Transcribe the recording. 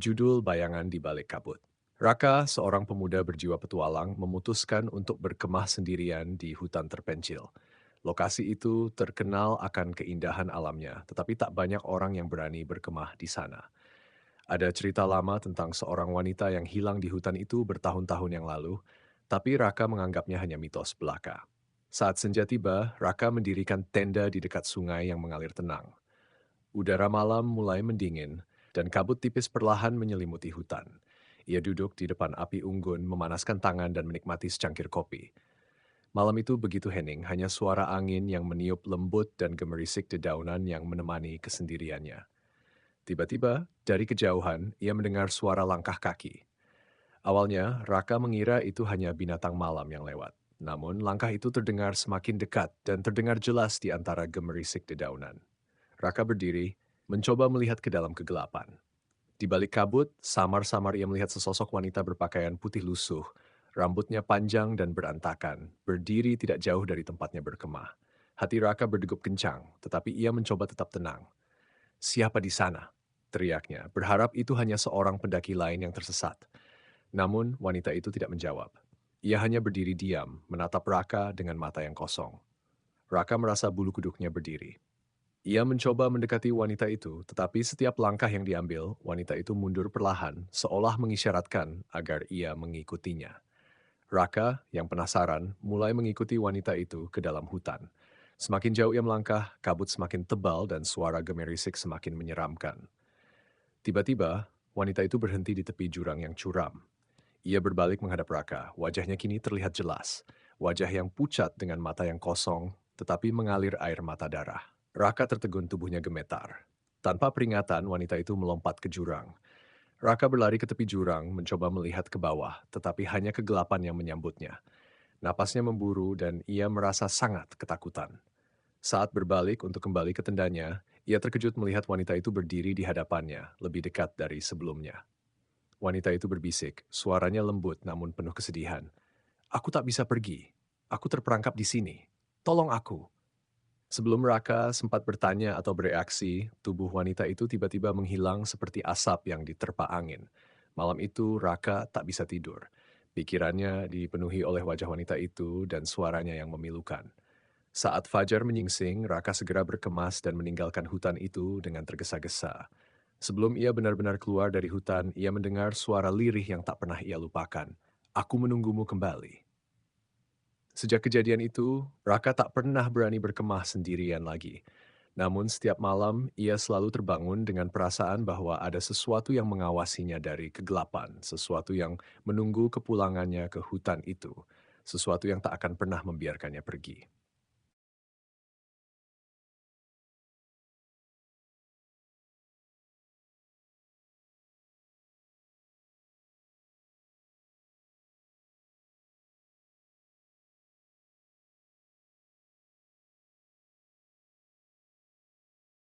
Judul Bayangan di Balik Kabut. Raka, seorang pemuda berjiwa petualang, memutuskan untuk berkemah sendirian di hutan terpencil. Lokasi itu terkenal akan keindahan alamnya, tetapi tak banyak orang yang berani berkemah di sana. Ada cerita lama tentang seorang wanita yang hilang di hutan itu bertahun-tahun yang lalu, tapi Raka menganggapnya hanya mitos belaka. Saat senja tiba, Raka mendirikan tenda di dekat sungai yang mengalir tenang. Udara malam mulai mendingin, dan kabut tipis perlahan menyelimuti hutan. Ia duduk di depan api unggun, memanaskan tangan dan menikmati secangkir kopi. Malam itu begitu hening, hanya suara angin yang meniup lembut dan gemerisik dedaunan yang menemani kesendiriannya. Tiba-tiba, dari kejauhan, ia mendengar suara langkah kaki. Awalnya, Raka mengira itu hanya binatang malam yang lewat. Namun, langkah itu terdengar semakin dekat dan terdengar jelas di antara gemerisik dedaunan. Raka berdiri, mencoba melihat ke dalam kegelapan. Di balik kabut, samar-samar ia melihat sesosok wanita berpakaian putih lusuh, rambutnya panjang dan berantakan, berdiri tidak jauh dari tempatnya berkemah. Hati Raka berdegup kencang, tetapi ia mencoba tetap tenang. "Siapa di sana?" teriaknya, berharap itu hanya seorang pendaki lain yang tersesat. Namun, wanita itu tidak menjawab. Ia hanya berdiri diam, menatap Raka dengan mata yang kosong. Raka merasa bulu kuduknya berdiri. Ia mencoba mendekati wanita itu, tetapi setiap langkah yang diambil, wanita itu mundur perlahan, seolah mengisyaratkan agar ia mengikutinya. Raka, yang penasaran, mulai mengikuti wanita itu ke dalam hutan. Semakin jauh ia melangkah, kabut semakin tebal dan suara gemerisik semakin menyeramkan. Tiba-tiba, wanita itu berhenti di tepi jurang yang curam. Ia berbalik menghadap Raka, wajahnya kini terlihat jelas. Wajah yang pucat dengan mata yang kosong, tetapi mengalir air mata darah. Raka tertegun, tubuhnya gemetar. Tanpa peringatan, wanita itu melompat ke jurang. Raka berlari ke tepi jurang, mencoba melihat ke bawah, tetapi hanya kegelapan yang menyambutnya. Napasnya memburu dan ia merasa sangat ketakutan. Saat berbalik untuk kembali ke tendanya, ia terkejut melihat wanita itu berdiri di hadapannya, lebih dekat dari sebelumnya. Wanita itu berbisik, suaranya lembut namun penuh kesedihan. "Aku tak bisa pergi. Aku terperangkap di sini. Tolong aku." Sebelum Raka sempat bertanya atau bereaksi, tubuh wanita itu tiba-tiba menghilang seperti asap yang diterpa angin. Malam itu Raka tak bisa tidur. Pikirannya dipenuhi oleh wajah wanita itu dan suaranya yang memilukan. Saat fajar menyingsing, Raka segera berkemas dan meninggalkan hutan itu dengan tergesa-gesa. Sebelum ia benar-benar keluar dari hutan, ia mendengar suara lirih yang tak pernah ia lupakan. "Aku menunggumu kembali." Sejak kejadian itu, Raka tak pernah berani berkemah sendirian lagi. Namun setiap malam, ia selalu terbangun dengan perasaan bahwa ada sesuatu yang mengawasinya dari kegelapan, sesuatu yang menunggu kepulangannya ke hutan itu, sesuatu yang tak akan pernah membiarkannya pergi.